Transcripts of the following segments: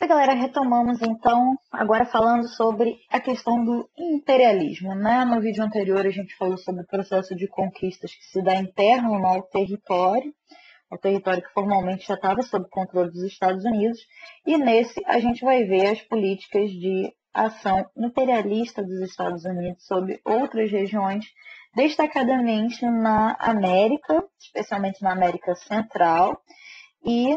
Oi, galera, retomamos então, agora falando sobre a questão do imperialismo, né? No vídeo anterior a gente falou sobre o processo de conquistas que se dá interno ao território que formalmente já estava sob controle dos Estados Unidos, e nesse a gente vai ver as políticas de ação imperialista dos Estados Unidos sobre outras regiões, destacadamente na América, especialmente na América Central, e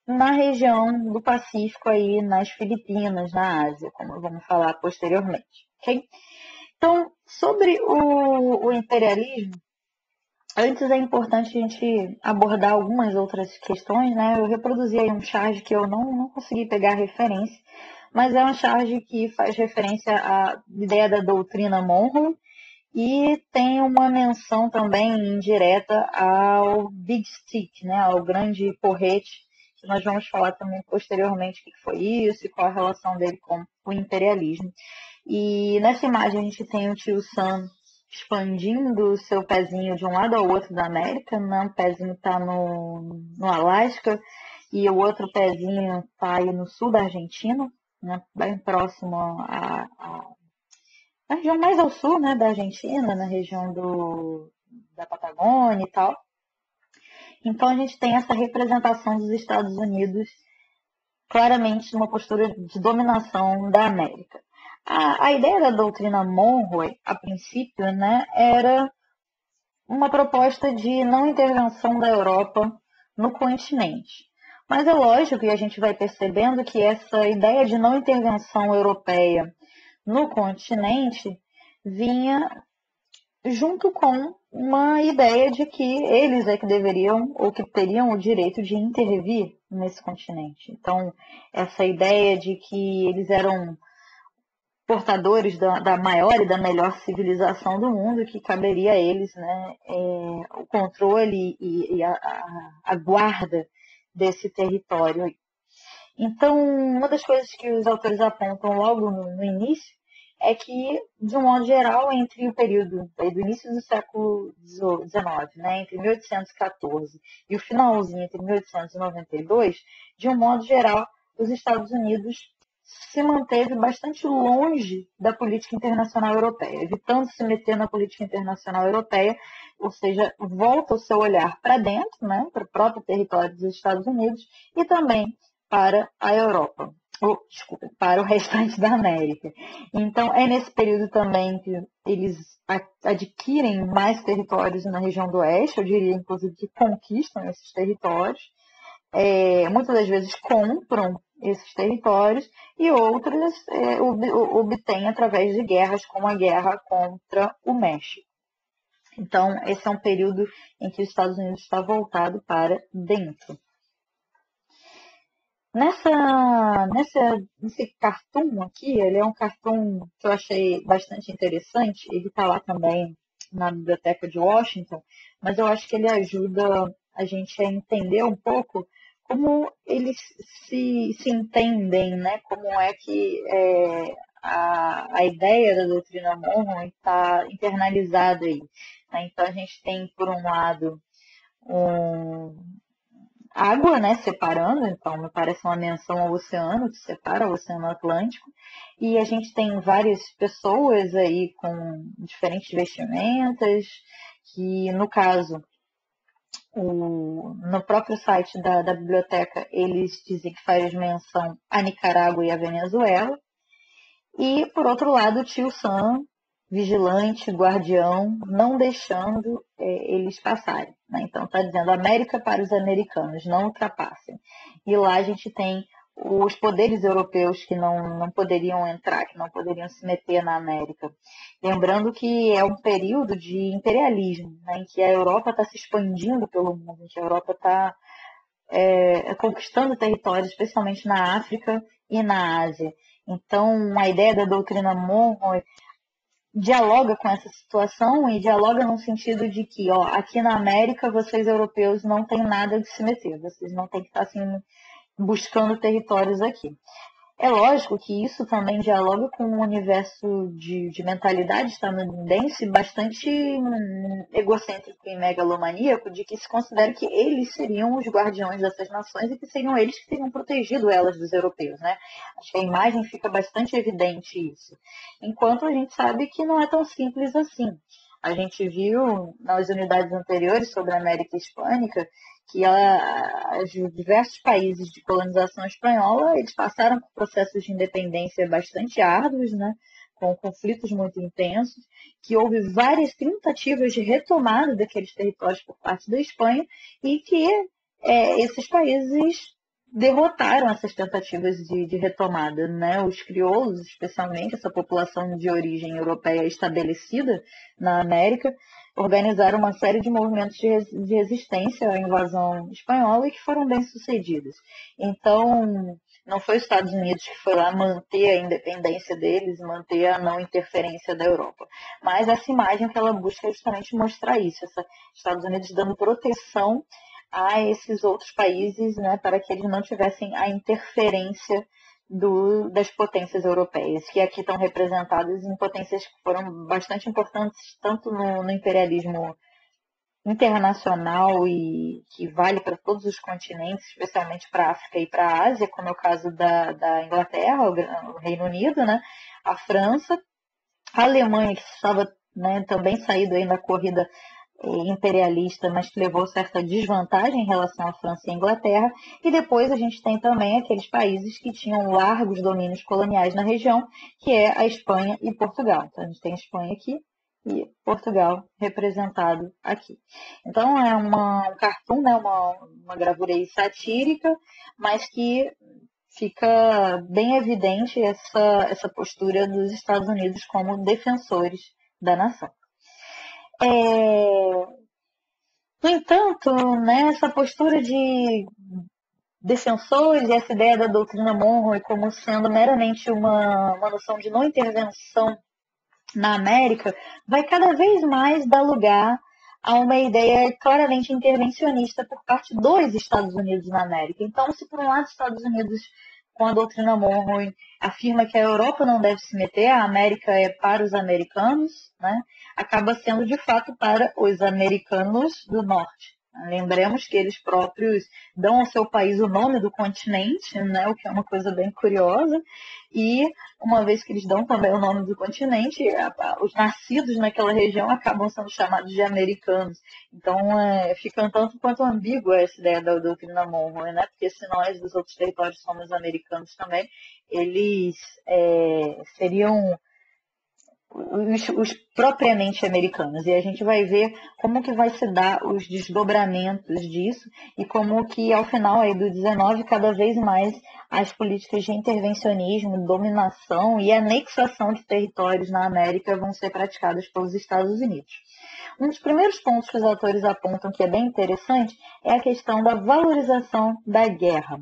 na região do Pacífico aí, nas Filipinas, na Ásia, como vamos falar posteriormente, ok? Então, sobre o imperialismo, antes é importante a gente abordar algumas outras questões, né? Eu reproduzi aí um charge que eu não consegui pegar referência, mas é um charge que faz referência à ideia da doutrina Monroe e tem uma menção também indireta ao Big Stick, né? Ao grande porrete, que nós vamos falar também posteriormente o que foi isso e qual a relação dele com o imperialismo. E nessa imagem a gente tem o tio Sam expandindo o seu pezinho de um lado ao outro da América, né? Um pezinho está no Alasca e o outro pezinho está aí no sul da Argentina, né? Bem próximo na região mais ao sul, né, da Argentina, na região da Patagônia e tal. Então a gente tem essa representação dos Estados Unidos claramente numa postura de dominação da América. A ideia da doutrina Monroe, a princípio, né, era uma proposta de não intervenção da Europa no continente. Mas é lógico que a gente vai percebendo que essa ideia de não intervenção europeia no continente vinha junto com uma ideia de que eles é que deveriam ou que teriam o direito de intervir nesse continente. Então, essa ideia de que eles eram portadores da maior e da melhor civilização do mundo, que caberia a eles, né, o controle e a guarda desse território. Então, uma das coisas que os autores apontam logo no início é que, de um modo geral, entre o período do início do século XIX, né, entre 1814 e o finalzinho, entre 1892, de um modo geral, os Estados Unidos se manteve bastante longe da política internacional europeia, evitando se meter na política internacional europeia, ou seja, volta o seu olhar para dentro, né, para o próprio território dos Estados Unidos e também para a Europa, desculpa, para o restante da América. Então, é nesse período também que eles adquirem mais territórios na região do Oeste, eu diria, inclusive, que conquistam esses territórios, muitas das vezes compram esses territórios e outras obtêm através de guerras, como a guerra contra o México. Então, esse é um período em que os Estados Unidos está voltado para dentro. Nesse cartoon aqui, ele é um cartoon que eu achei bastante interessante. Ele está lá também na Biblioteca de Washington, mas eu acho que ele ajuda a gente a entender um pouco como eles se entendem, né? Como é que a ideia da doutrina Monroe está internalizada aí. Né? Então, a gente tem, por um lado, água, né, separando, então me parece uma menção ao oceano, que separa o Oceano Atlântico, e a gente tem várias pessoas aí com diferentes vestimentas, que no caso, no próprio site da biblioteca, eles dizem que faz menção a Nicarágua e a Venezuela, e por outro lado, o tio Sam, vigilante, guardião, não deixando eles passarem. Né? Então está dizendo América para os americanos, não ultrapassem. E lá a gente tem os poderes europeus que não poderiam entrar, que não poderiam se meter na América. Lembrando que é um período de imperialismo, né, em que a Europa está se expandindo pelo mundo, em que a Europa está conquistando territórios, especialmente na África e na Ásia. Então, a ideia da doutrina Monroe dialoga com essa situação e dialoga no sentido de que, ó, aqui na América, vocês europeus não têm nada de se meter, vocês não têm que estar assim, buscando territórios aqui. É lógico que isso também dialoga com um universo de mentalidade estadunidense bastante egocêntrico e megalomaníaco, de que se considera que eles seriam os guardiões dessas nações e que seriam eles que teriam protegido elas dos europeus, né? Acho que a imagem fica bastante evidente isso. Enquanto a gente sabe que não é tão simples assim. A gente viu nas unidades anteriores sobre a América Hispânica que os diversos países de colonização espanhola eles passaram por processos de independência bastante árduos, né, com conflitos muito intensos, que houve várias tentativas de retomada daqueles territórios por parte da Espanha e que esses países derrotaram essas tentativas de retomada, né? Os crioulos, especialmente essa população de origem europeia estabelecida na América, organizaram uma série de movimentos de resistência à invasão espanhola e que foram bem sucedidos. Então, não foi os Estados Unidos que foi lá manter a independência deles, manter a não interferência da Europa. Mas essa imagem que ela busca é justamente mostrar isso, Estados Unidos dando proteção a esses outros países, né, para que eles não tivessem a interferência das potências europeias, que aqui estão representadas em potências que foram bastante importantes, tanto no imperialismo internacional e que vale para todos os continentes, especialmente para a África e para a Ásia, como é o caso da Inglaterra, o Reino Unido, né, a França, a Alemanha, que estava, né, também saído aí da corrida imperialista, mas que levou certa desvantagem em relação à França e à Inglaterra. E depois a gente tem também aqueles países que tinham largos domínios coloniais na região, que é a Espanha e Portugal. Então a gente tem a Espanha aqui e Portugal representado aqui. Então é um cartoon, né, uma gravura aí satírica, mas que fica bem evidente essa postura dos Estados Unidos como defensores da nação. No entanto, né, essa postura de defensores e essa ideia da doutrina Monroe como sendo meramente uma noção de não intervenção na América vai cada vez mais dar lugar a uma ideia claramente intervencionista por parte dos Estados Unidos na América. Então, se por um lado os Estados Unidos, com a doutrina Monroe, afirma que a Europa não deve se meter, a América é para os americanos, né, acaba sendo de fato para os americanos do Norte. Lembremos que eles próprios dão ao seu país o nome do continente, né, o que é uma coisa bem curiosa, e uma vez que eles dão também o nome do continente, os nascidos naquela região acabam sendo chamados de americanos. Então, fica um tanto quanto ambígua essa ideia da doutrina Monroe, né? Porque se nós dos outros territórios somos americanos também, eles seriam os propriamente americanos. E a gente vai ver como que vai se dar os desdobramentos disso e como que ao final aí do 19 cada vez mais as políticas de intervencionismo, dominação e anexação de territórios na América vão ser praticadas pelos Estados Unidos. Um dos primeiros pontos que os autores apontam que é bem interessante é a questão da valorização da guerra.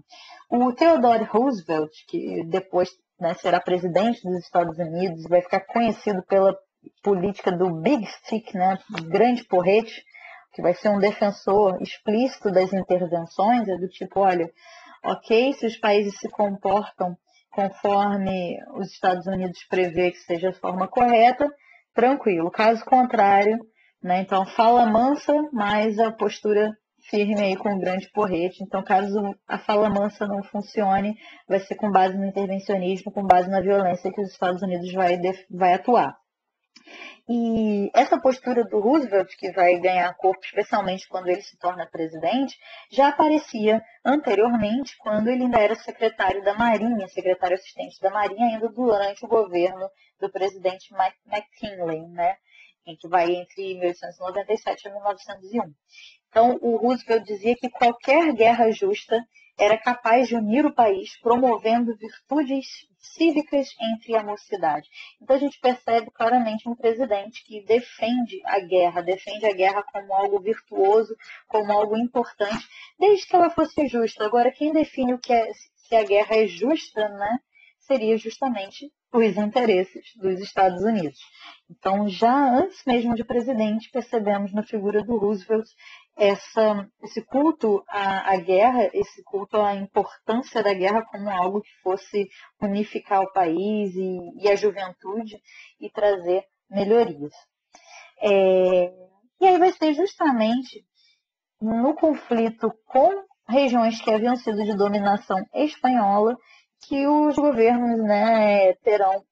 O Theodore Roosevelt, que depois, né, será presidente dos Estados Unidos, vai ficar conhecido pela política do Big Stick, né, grande porrete, que vai ser um defensor explícito das intervenções, é do tipo, olha, ok, se os países se comportam conforme os Estados Unidos prevê que seja a forma correta, tranquilo. Caso contrário, né, então fala mansa, mas a postura firme aí com o grande porrete. Então, caso a fala mansa não funcione, vai ser com base no intervencionismo, com base na violência que os Estados Unidos vai atuar. E essa postura do Roosevelt, que vai ganhar corpo especialmente quando ele se torna presidente, já aparecia anteriormente quando ele ainda era secretário da Marinha, secretário assistente da Marinha, ainda durante o governo do presidente McKinley, né? Que vai entre 1897 e 1901. Então, o Roosevelt dizia que qualquer guerra justa era capaz de unir o país, promovendo virtudes cívicas entre a mocidade. Então, a gente percebe claramente um presidente que defende a guerra como algo virtuoso, como algo importante, desde que ela fosse justa. Agora, quem define o que se a guerra é justa, né, seria justamente os interesses dos Estados Unidos. Então, já antes mesmo de presidente, percebemos na figura do Roosevelt esse culto à guerra, esse culto à importância da guerra como algo que fosse unificar o país e a juventude e trazer melhorias. E aí vai ser justamente no conflito com regiões que haviam sido de dominação espanhola que os governos, né, terão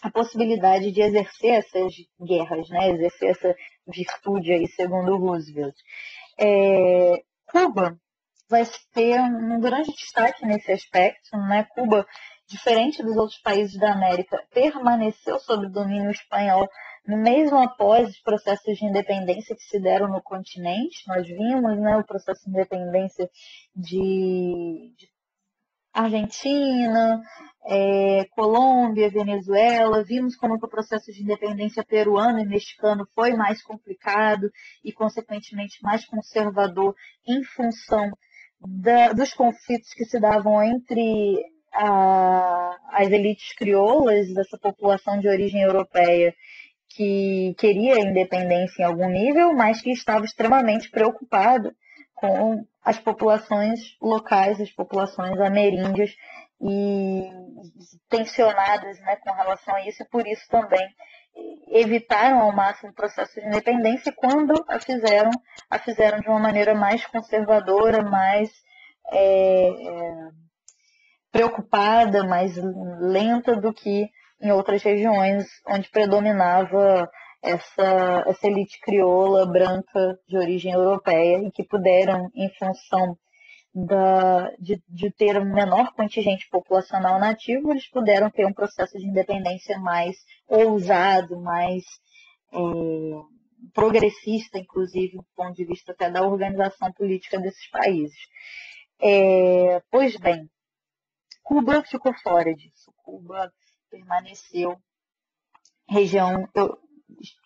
a possibilidade de exercer essas guerras, né, exercer essa virtude aí, segundo Roosevelt. Cuba vai ter um grande destaque nesse aspecto, né? Cuba, diferente dos outros países da América, permaneceu sob domínio espanhol mesmo após os processos de independência que se deram no continente. Nós vimos, né, o processo de independência de Argentina, Colômbia, Venezuela. Vimos como o processo de independência peruano e mexicano foi mais complicado e, consequentemente, mais conservador em função dos conflitos que se davam entre as elites crioulas dessa população de origem europeia que queria a independência em algum nível, mas que estava extremamente preocupado com as populações locais, as populações ameríndias e tensionadas, né, com relação a isso, e por isso também evitaram ao máximo o processo de independência. E quando a fizeram de uma maneira mais conservadora, mais preocupada, mais lenta do que em outras regiões onde predominava essa elite crioula branca de origem europeia e que puderam, em função de ter um menor contingente populacional nativo, eles puderam ter um processo de independência mais ousado, mais progressista, inclusive, do ponto de vista até da organização política desses países. Pois bem, Cuba ficou fora disso. Cuba permaneceu região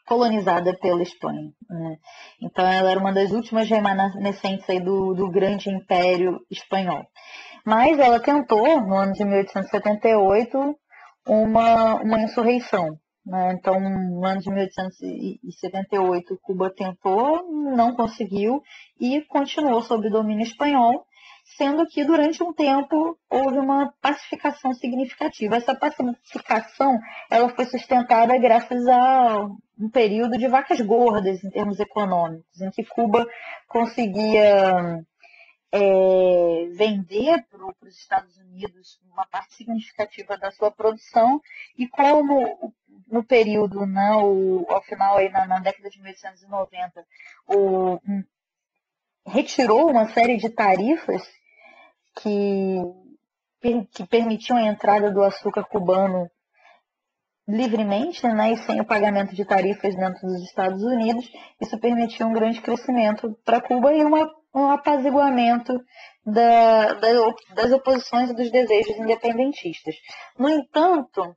colonizada pela Espanha, né? Então ela era uma das últimas remanescentes aí do grande império espanhol. Mas ela tentou, no ano de 1878, uma insurreição, né? Então, no ano de 1878, Cuba tentou, não conseguiu e continuou sob domínio espanhol, sendo que durante um tempo houve uma pacificação significativa. Essa pacificação ela foi sustentada graças a um período de vacas gordas em termos econômicos, em que Cuba conseguia vender para os Estados Unidos uma parte significativa da sua produção, e como no período, né, ao final, aí, na década de 1890, retirou uma série de tarifas que permitiam a entrada do açúcar cubano livremente, né, e sem o pagamento de tarifas dentro dos Estados Unidos. Isso permitiu um grande crescimento para Cuba e um apaziguamento das oposições e dos desejos independentistas. No entanto,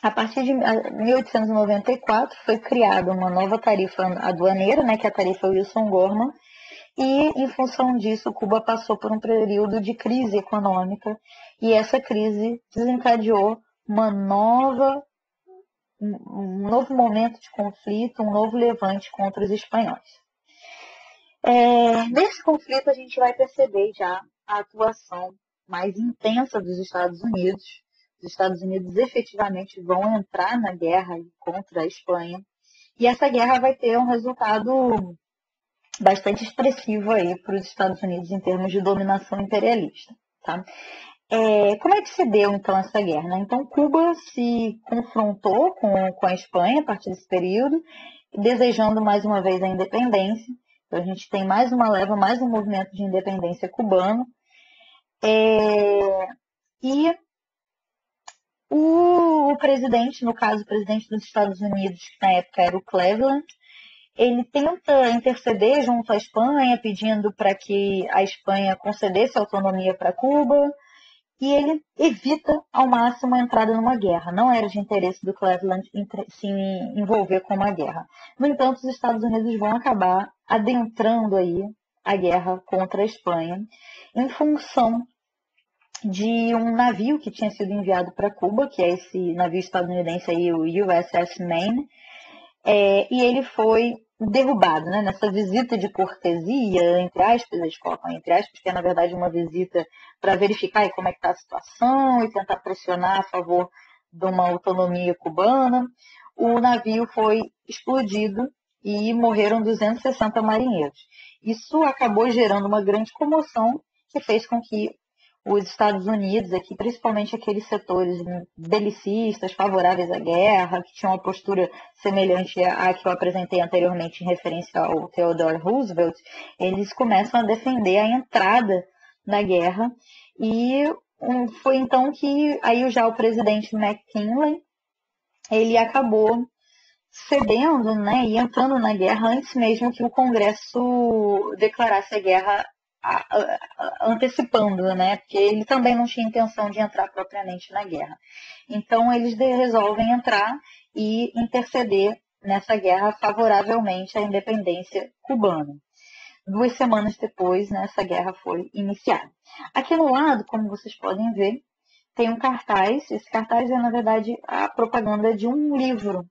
a partir de 1894 foi criada uma nova tarifa aduaneira, né, que é a tarifa Wilson-Gorman, e, em função disso, Cuba passou por um período de crise econômica, e essa crise desencadeou um novo momento de conflito, um novo levante contra os espanhóis. Nesse conflito, a gente vai perceber já a atuação mais intensa dos Estados Unidos. Os Estados Unidos efetivamente vão entrar na guerra contra a Espanha, e essa guerra vai ter um resultado bastante expressivo aí para os Estados Unidos em termos de dominação imperialista, tá? Como é que se deu, então, essa guerra, né? Então, Cuba se confrontou com a Espanha a partir desse período, desejando mais uma vez a independência. Então, a gente tem mais uma leva, mais um movimento de independência cubano. E o presidente, no caso, o presidente dos Estados Unidos, que na época era o Cleveland, ele tenta interceder junto à Espanha, pedindo para que a Espanha concedesse autonomia para Cuba, e ele evita ao máximo a entrada numa guerra. Não era de interesse do Cleveland se envolver com uma guerra. No entanto, os Estados Unidos vão acabar adentrando aí a guerra contra a Espanha, em função de um navio que tinha sido enviado para Cuba, que é esse navio estadunidense aí, o USS Maine, e ele foi derrubado, né? Nessa visita de cortesia, entre aspas, eles colocam entre aspas, que é na verdade uma visita para verificar como é que está a situação e tentar pressionar a favor de uma autonomia cubana. O navio foi explodido e morreram 260 marinheiros. Isso acabou gerando uma grande comoção que fez com que os Estados Unidos, aqui, principalmente aqueles setores belicistas, favoráveis à guerra, que tinham uma postura semelhante à que eu apresentei anteriormente em referência ao Theodore Roosevelt, eles começam a defender a entrada na guerra e foi então que aí já o presidente McKinley ele acabou cedendo, né, e entrando na guerra antes mesmo que o Congresso declarasse a guerra antecipando, né, porque ele também não tinha intenção de entrar propriamente na guerra. Então eles resolvem entrar e interceder nessa guerra favoravelmente à independência cubana. 2 semanas depois, né, essa guerra foi iniciada. Aqui no lado, como vocês podem ver, tem um cartaz. Esse cartaz é, na verdade, a propaganda de um livro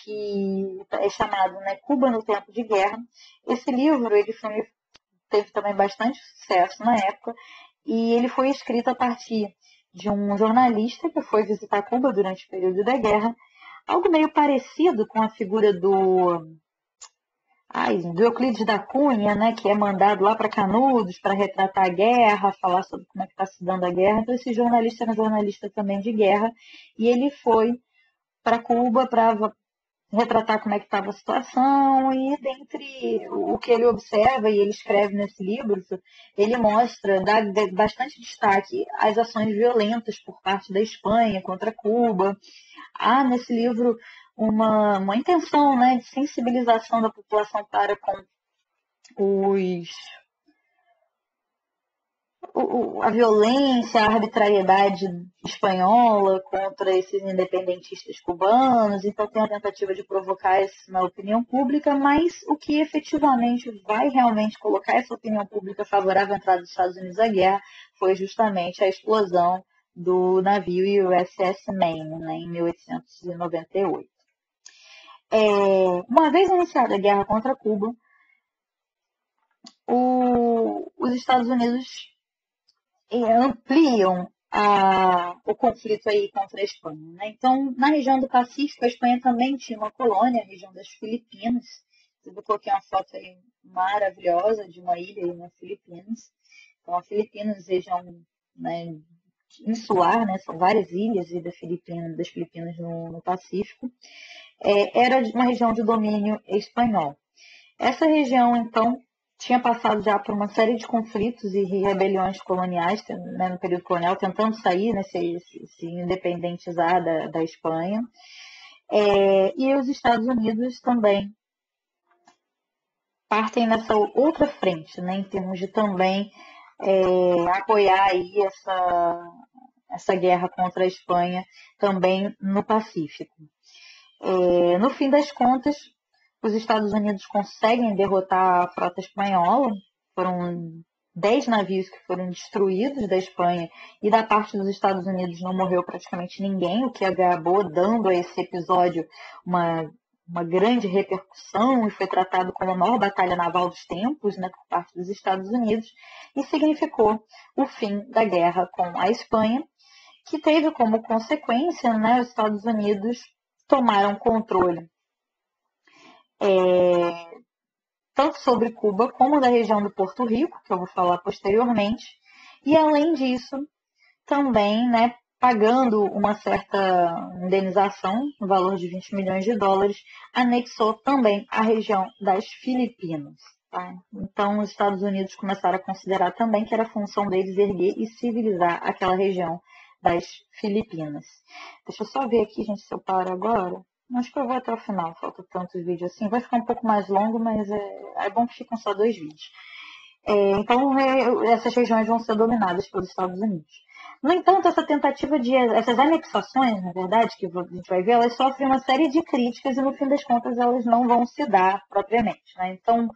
que é chamado, né, Cuba no Tempo de Guerra. Esse livro teve também bastante sucesso na época e ele foi escrito a partir de um jornalista que foi visitar Cuba durante o período da guerra, algo meio parecido com a figura do Euclides da Cunha, né, que é mandado lá para Canudos para retratar a guerra, falar sobre como é que está se dando a guerra. Então esse jornalista era um jornalista também de guerra e ele foi para Cuba para retratar como é que estava a situação e dentre o que ele observa e ele escreve nesse livro, ele mostra, dá bastante destaque às ações violentas por parte da Espanha contra Cuba. Há nesse livro uma intenção, né, de sensibilização da população para com os a violência, a arbitrariedade espanhola contra esses independentistas cubanos, então tem a tentativa de provocar isso na opinião pública, mas o que efetivamente vai realmente colocar essa opinião pública favorável à entrada dos Estados Unidos à guerra foi justamente a explosão do navio USS Maine, né, em 1898. Uma vez iniciada a guerra contra Cuba, os Estados Unidos ampliam o conflito aí contra a Espanha, né? Então, na região do Pacífico, a Espanha também tinha uma colônia, a região das Filipinas. Eu coloquei uma foto aí maravilhosa de uma ilha aí nas Filipinas. Então, a Filipinas, região, né, insular, né? São várias ilhas das Filipinas no Pacífico. Era uma região de domínio espanhol. Essa região, então, tinha passado já por uma série de conflitos e rebeliões coloniais, né, no período colonial, tentando sair, né, se independentizar da Espanha. E os Estados Unidos também partem nessa outra frente, né, em termos de também apoiar aí essa guerra contra a Espanha também no Pacífico. No fim das contas, os Estados Unidos conseguem derrotar a frota espanhola. Foram 10 navios que foram destruídos da Espanha e da parte dos Estados Unidos não morreu praticamente ninguém, o que acabou dando a esse episódio uma grande repercussão e foi tratado como a maior batalha naval dos tempos, né, por parte dos Estados Unidos, e significou o fim da guerra com a Espanha, que teve como consequência, né, os Estados Unidos tomaram controle tanto sobre Cuba como da região do Porto Rico, que eu vou falar posteriormente, e além disso, também, né, pagando uma certa indenização, no valor de 20 milhões de dólares, anexou também a região das Filipinas. Tá? Então, os Estados Unidos começaram a considerar também que era função deles erguer e civilizar aquela região das Filipinas. Deixa eu só ver aqui, gente, se eu paro agora. Acho que eu vou até o final, falta tantos vídeos assim. Vai ficar um pouco mais longo, mas é bom que ficam só 2 vídeos. Então, essas regiões vão ser dominadas pelos Estados Unidos. No entanto, essas anexações, na verdade, que a gente vai ver, elas sofrem uma série de críticas e, no fim das contas, elas não vão se dar propriamente. Né? Então,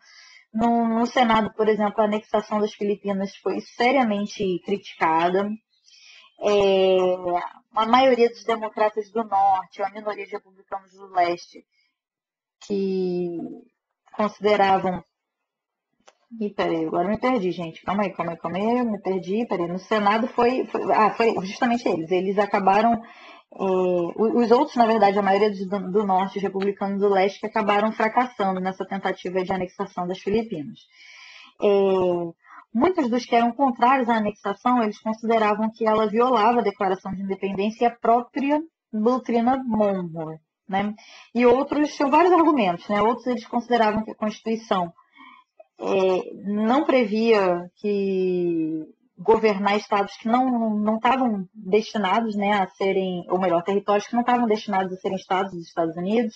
no Senado, por exemplo, a anexação das Filipinas foi seriamente criticada. A maioria dos democratas do Norte, a minoria de republicanos do Leste, que consideravam. Ih, peraí, agora eu me perdi, gente. Calma aí, eu me perdi, peraí. No Senado foi justamente eles. Eles acabaram. Os outros, na verdade, a maioria do norte, os republicanos do leste, que acabaram fracassando nessa tentativa de anexação das Filipinas. Muitos dos que eram contrários à anexação, eles consideravam que ela violava a Declaração de Independência e a própria doutrina Monroe, né? E outros tinham vários argumentos, né? Outros eles consideravam que a Constituição não previa que governar estados que não estavam destinados, né, a serem, ou melhor, territórios que não estavam destinados a serem estados dos Estados Unidos.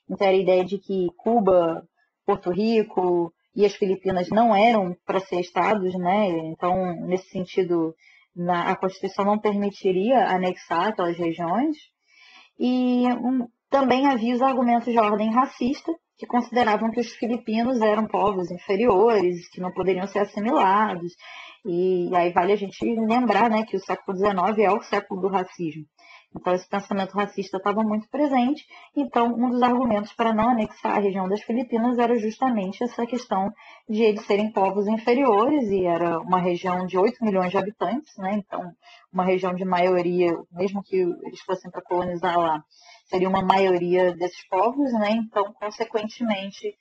Então era a ideia de que Cuba, Porto Rico e as Filipinas não eram para ser estados, né? Então, nesse sentido, a Constituição não permitiria anexar aquelas regiões. E também havia os argumentos de ordem racista, que consideravam que os filipinos eram povos inferiores, que não poderiam ser assimilados. E aí vale a gente lembrar, né, que o século XIX é o século do racismo. Então esse pensamento racista estava muito presente. Então um dos argumentos para não anexar a região das Filipinas era justamente essa questão de eles serem povos inferiores, e era uma região de 8 milhões de habitantes, né? Então uma região de maioria, mesmo que eles fossem para colonizar lá, seria uma maioria desses povos, né? Então, consequentemente,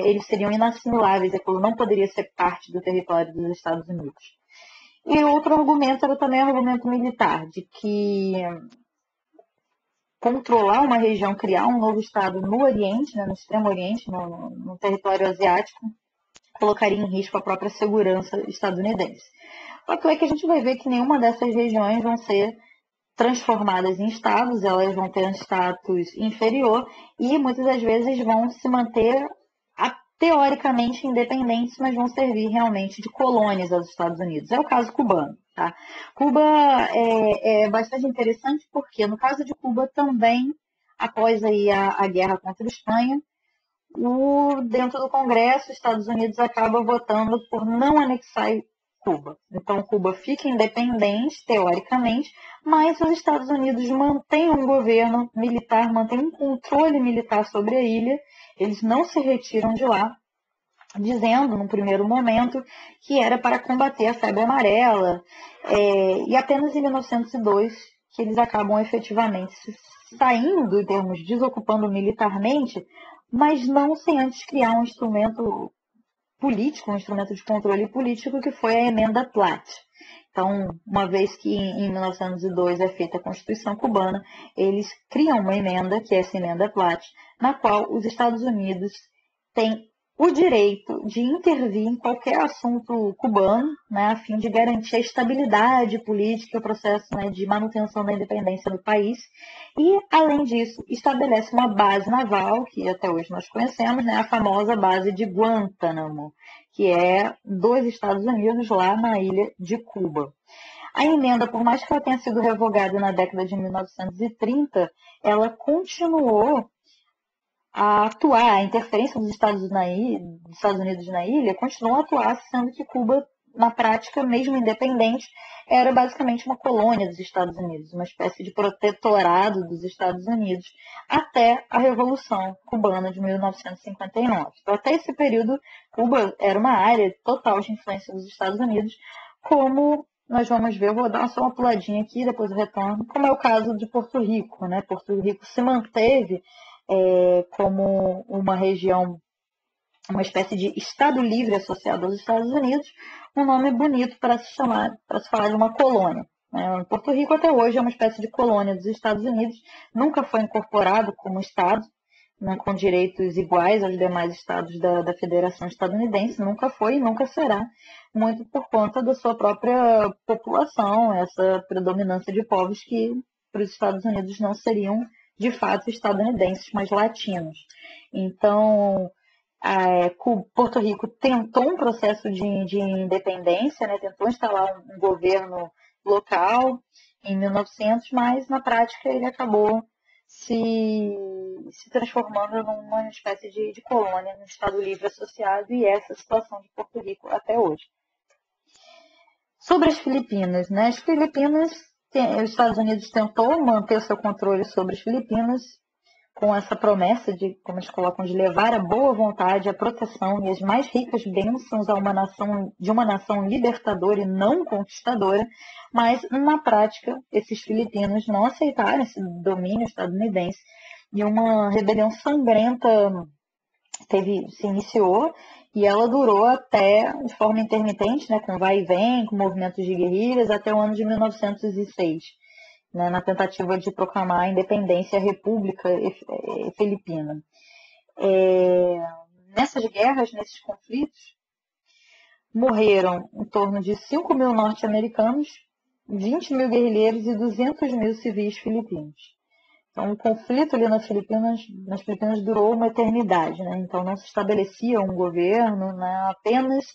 eles seriam inassimiláveis, aquilo não poderia ser parte do território dos Estados Unidos. E outro argumento era também o argumento militar, de que controlar uma região, criar um novo estado no Oriente, né, no Extremo Oriente, no território asiático, colocaria em risco a própria segurança estadunidense. Só é que a gente vai ver que nenhuma dessas regiões vão ser transformadas em estados, elas vão ter um status inferior e muitas das vezes vão se manter teoricamente independentes, mas vão servir realmente de colônias aos Estados Unidos. É o caso cubano. Tá? Cuba é bastante interessante porque, no caso de Cuba, também, após aí a guerra contra a Espanha, dentro do Congresso, os Estados Unidos acaba votando por não anexar Cuba. Então, Cuba fica independente, teoricamente, mas os Estados Unidos mantêm um governo militar, mantêm um controle militar sobre a ilha, eles não se retiram de lá, dizendo, num primeiro momento, que era para combater a febre amarela, e apenas em 1902 que eles acabam efetivamente saindo, em termos desocupando militarmente, mas não sem antes criar um instrumento político, um instrumento de controle político, que foi a Emenda Platt. Então, uma vez que em 1902 é feita a Constituição cubana, eles criam uma emenda, que é essa Emenda Platt, na qual os Estados Unidos têm o direito de intervir em qualquer assunto cubano, né, a fim de garantir a estabilidade política, o processo, né, de manutenção da independência do país. E, além disso, estabelece uma base naval, que até hoje nós conhecemos, né, a famosa base de Guantánamo, que é dos Estados Unidos lá na ilha de Cuba. A emenda, por mais que ela tenha sido revogada na década de 1930, ela continuou a atuar, a interferência dos Estados Unidos na ilha continuou a atuar, sendo que Cuba, na prática, mesmo independente, era basicamente uma colônia dos Estados Unidos, uma espécie de protetorado dos Estados Unidos, até a Revolução Cubana de 1959. Então, até esse período, Cuba era uma área total de influência dos Estados Unidos, como nós vamos ver, eu vou dar só uma puladinha aqui, depois eu retorno, como é o caso de Porto Rico, né? Porto Rico se manteve como uma região, uma espécie de Estado livre associado aos Estados Unidos, um nome bonito para se falar de uma colônia. Né? Porto Rico até hoje é uma espécie de colônia dos Estados Unidos, nunca foi incorporado como Estado, né, com direitos iguais aos demais estados da Federação Estadunidense, nunca foi e nunca será, muito por conta da sua própria população, essa predominância de povos que para os Estados Unidos não seriam de fato estadunidenses, mas latinos. Então, Porto Rico tentou um processo de independência, né, tentou instalar um governo local em 1900, mas na prática ele acabou se transformando numa espécie de colônia, num Estado livre associado, e essa é a situação de Porto Rico até hoje. Sobre as Filipinas, né? As Filipinas, os Estados Unidos tentou manter seu controle sobre as Filipinas com essa promessa de, como eles colocam, de levar a boa vontade, a proteção e as mais ricas bênçãos a de uma nação libertadora e não conquistadora, mas na prática esses filipinos não aceitaram esse domínio estadunidense e uma rebelião sangrenta se iniciou e ela durou até de forma intermitente, né, com vai e vem, com movimentos de guerrilhas, até o ano de 1906. Né, na tentativa de proclamar a independência e a República Filipina. Nessas guerras, nesses conflitos, morreram em torno de 5 mil norte-americanos, 20 mil guerrilheiros e 200 mil civis filipinos. Então, o conflito ali nas Filipinas durou uma eternidade, né? Então, não se estabelecia um governo, né? Apenas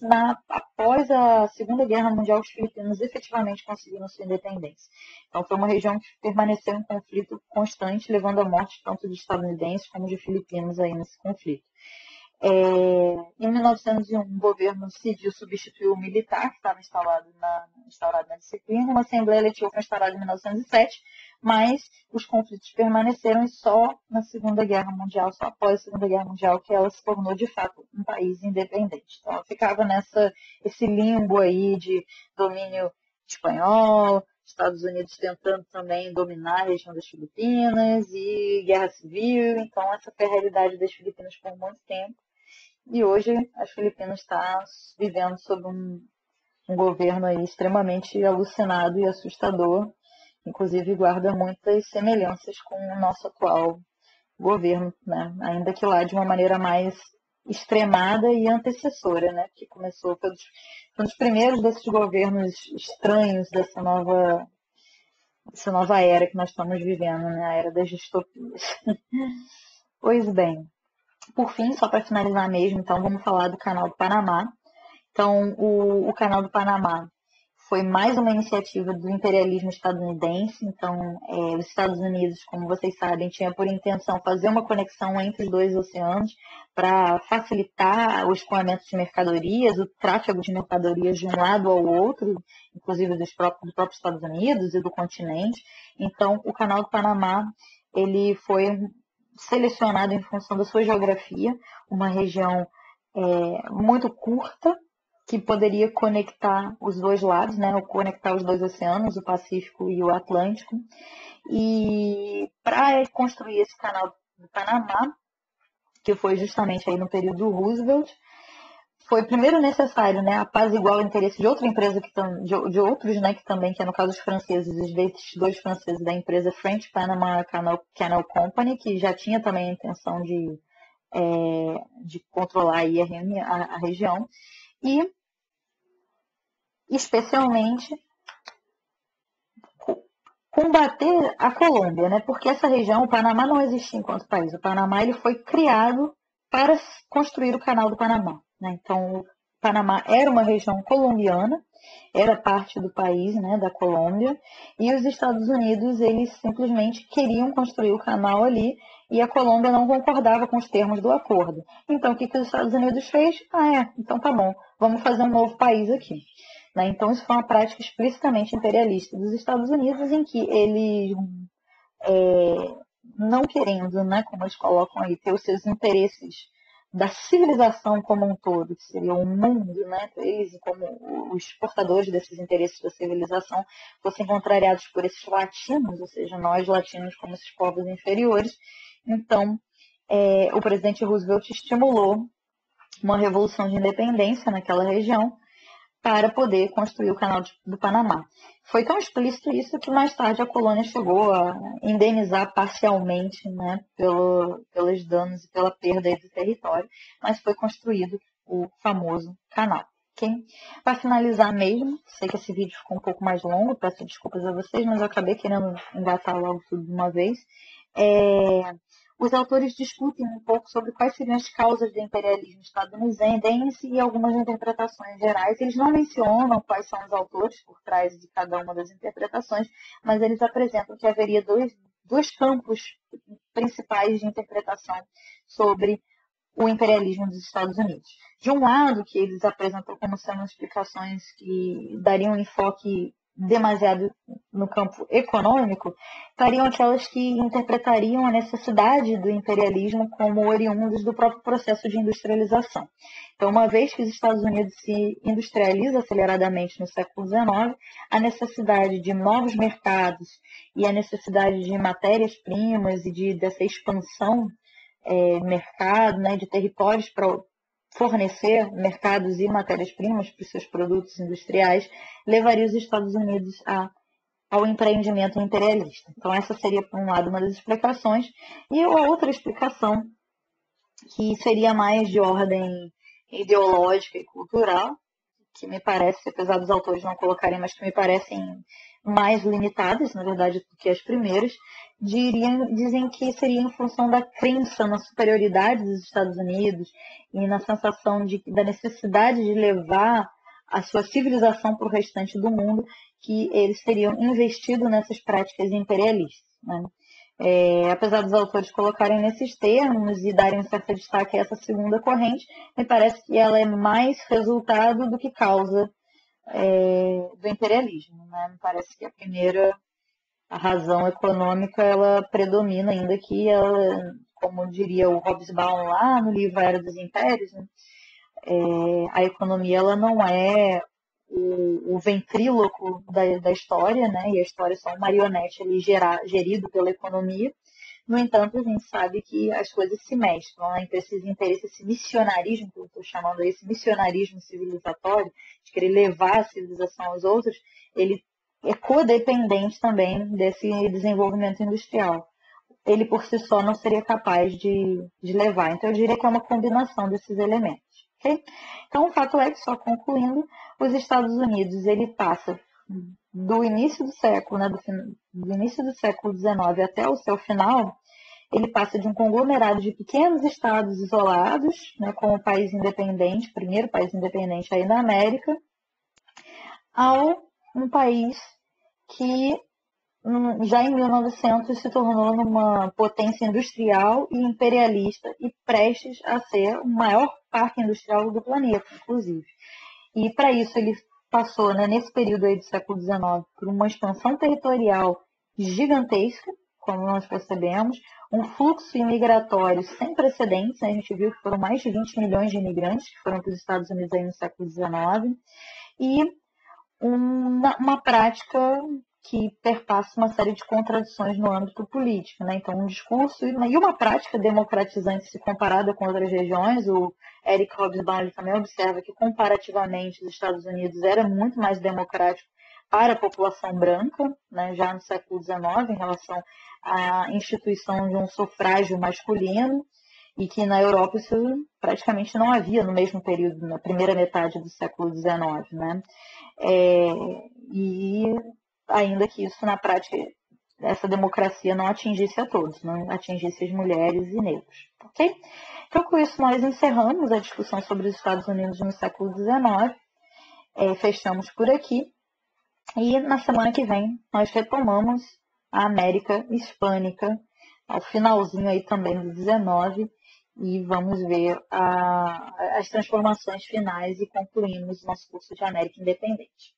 após a Segunda Guerra Mundial os filipinos efetivamente conseguiram sua independência. Então, foi uma região que permaneceu em conflito constante, levando à morte tanto de estadunidenses como de filipinos aí nesse conflito. Em 1901, o governo civil substituiu o militar, que estava instaurado na disciplina. Uma Assembleia Legislativa foi instaurada em 1907, mas os conflitos permaneceram e só na Segunda Guerra Mundial, só após a Segunda Guerra Mundial, que ela se tornou de fato um país independente. Então, ela ficava esse limbo aí de domínio espanhol, Estados Unidos tentando também dominar a região das Filipinas e guerra civil. Então, essa foi a realidade das Filipinas por muito tempo. E hoje as Filipinas estão vivendo sob um governo aí extremamente alucinado e assustador, inclusive guarda muitas semelhanças com o nosso atual governo, né? Ainda que lá de uma maneira mais extremada e antecessora, né? Que começou foi um dos primeiros desses governos estranhos dessa nova era que nós estamos vivendo, né? A era das distopias. Pois bem. Por fim, só para finalizar mesmo, então vamos falar do Canal do Panamá. Então, o Canal do Panamá foi mais uma iniciativa do imperialismo estadunidense. Então, os Estados Unidos, como vocês sabem, tinha por intenção fazer uma conexão entre os dois oceanos para facilitar o escoamento de mercadorias, o tráfego de mercadorias de um lado ao outro, inclusive dos próprios Estados Unidos e do continente. Então, o Canal do Panamá ele foi selecionado em função da sua geografia, uma região muito curta, que poderia conectar os dois lados, né, ou conectar os dois oceanos, o Pacífico e o Atlântico. E para construir esse canal do Panamá, que foi justamente aí no período Roosevelt, foi primeiro necessário, né, apaziguar o interesse de outra empresa, de outros, né, que é no caso os franceses, desses dois franceses da empresa French Panama Canal Company, que já tinha também a intenção de controlar aí a região, e especialmente combater a Colômbia, né, porque essa região, o Panamá não existia enquanto país, o Panamá ele foi criado para construir o Canal do Panamá. Né? Então, o Panamá era uma região colombiana, era parte do país, né, da Colômbia, e os Estados Unidos eles simplesmente queriam construir o canal ali e a Colômbia não concordava com os termos do acordo. Então, o que os Estados Unidos fez? Então tá bom, vamos fazer um novo país aqui. Né? Então, isso foi uma prática explicitamente imperialista dos Estados Unidos, em que eles não querendo, né, como eles colocam aí, ter os seus interesses da civilização como um todo, que seria o mundo, né, eles como os portadores desses interesses da civilização fossem contrariados por esses latinos, ou seja, nós latinos como esses povos inferiores. Então, o presidente Roosevelt estimulou uma revolução de independência naquela região para poder construir o Canal do Panamá. Foi tão explícito isso que mais tarde a colônia chegou a indenizar parcialmente, né, pelos danos e pela perda do território, mas foi construído o famoso canal. Okay? Para finalizar mesmo, sei que esse vídeo ficou um pouco mais longo, peço desculpas a vocês, mas eu acabei querendo engatar logo tudo de uma vez. Os autores discutem um pouco sobre quais seriam as causas do imperialismo estadunidense e algumas interpretações gerais. Eles não mencionam quais são os autores por trás de cada uma das interpretações, mas eles apresentam que haveria dois campos principais de interpretação sobre o imperialismo dos Estados Unidos. De um lado, que eles apresentam como sendo explicações que dariam um enfoque demasiado no campo econômico, estariam aquelas que interpretariam a necessidade do imperialismo como oriundos do próprio processo de industrialização. Então, uma vez que os Estados Unidos se industrializa aceleradamente no século XIX, a necessidade de novos mercados e a necessidade de matérias-primas e dessa expansão mercado, né, de territórios para fornecer mercados e matérias-primas para os seus produtos industriais, levaria os Estados Unidos ao empreendimento imperialista. Então, essa seria, por um lado, uma das explicações. E a outra explicação, que seria mais de ordem ideológica e cultural, que me parece, apesar dos autores não colocarem, mas que me parecem mais limitadas, na verdade, do que as primeiras, dizem que seria em função da crença na superioridade dos Estados Unidos e na sensação da necessidade de levar a sua civilização para o restante do mundo, que eles teriam investido nessas práticas imperialistas, né? Apesar dos autores colocarem nesses termos e darem um certo destaque a essa segunda corrente, me parece que ela é mais resultado do que causa do imperialismo, né? Me parece que a razão econômica, ela predomina, ainda que ela, como diria o Hobsbawm lá no livro A Era dos Impérios, né? A economia ela não é o ventríloco da história, né? E a história é só um marionete ali gerido pela economia. No entanto, a gente sabe que as coisas se mesclam, né? Então, esses interesses, esse missionarismo, que eu estou chamando aí, esse missionarismo civilizatório, de querer levar a civilização aos outros, ele é codependente também desse desenvolvimento industrial. Ele, por si só, não seria capaz de levar. Então, eu diria que é uma combinação desses elementos. Okay? Então, o fato é que, só concluindo, os Estados Unidos, ele passa do início do século, né, do início do século XIX até o seu final, ele passa de um conglomerado de pequenos estados isolados, né, como país independente, primeiro país independente aí da América, ao um país que já em 1900 se tornou uma potência industrial e imperialista e prestes a ser o maior parque industrial do planeta, inclusive. E para isso ele passou, né, nesse período aí do século XIX, por uma expansão territorial gigantesca, como nós percebemos, um fluxo imigratório sem precedentes, né? A gente viu que foram mais de 20 milhões de imigrantes que foram para os Estados Unidos aí no século XIX, e uma prática que perpassa uma série de contradições no âmbito político, né? Então, um discurso e uma prática democratizante se comparada com outras regiões. O Eric Hobsbawm também observa que, comparativamente, os Estados Unidos era muito mais democrático para a população branca, né? Já no século XIX, em relação à instituição de um sufrágio masculino, e que na Europa isso praticamente não havia no mesmo período, na primeira metade do século XIX, né? E ainda que isso na prática, essa democracia não atingisse a todos, não atingisse as mulheres e negros, ok? Então, com isso, nós encerramos a discussão sobre os Estados Unidos no século XIX, fechamos por aqui, e na semana que vem nós retomamos a América Hispânica, ao finalzinho aí também do XIX, e vamos ver as transformações finais e concluímos nosso curso de América Independente.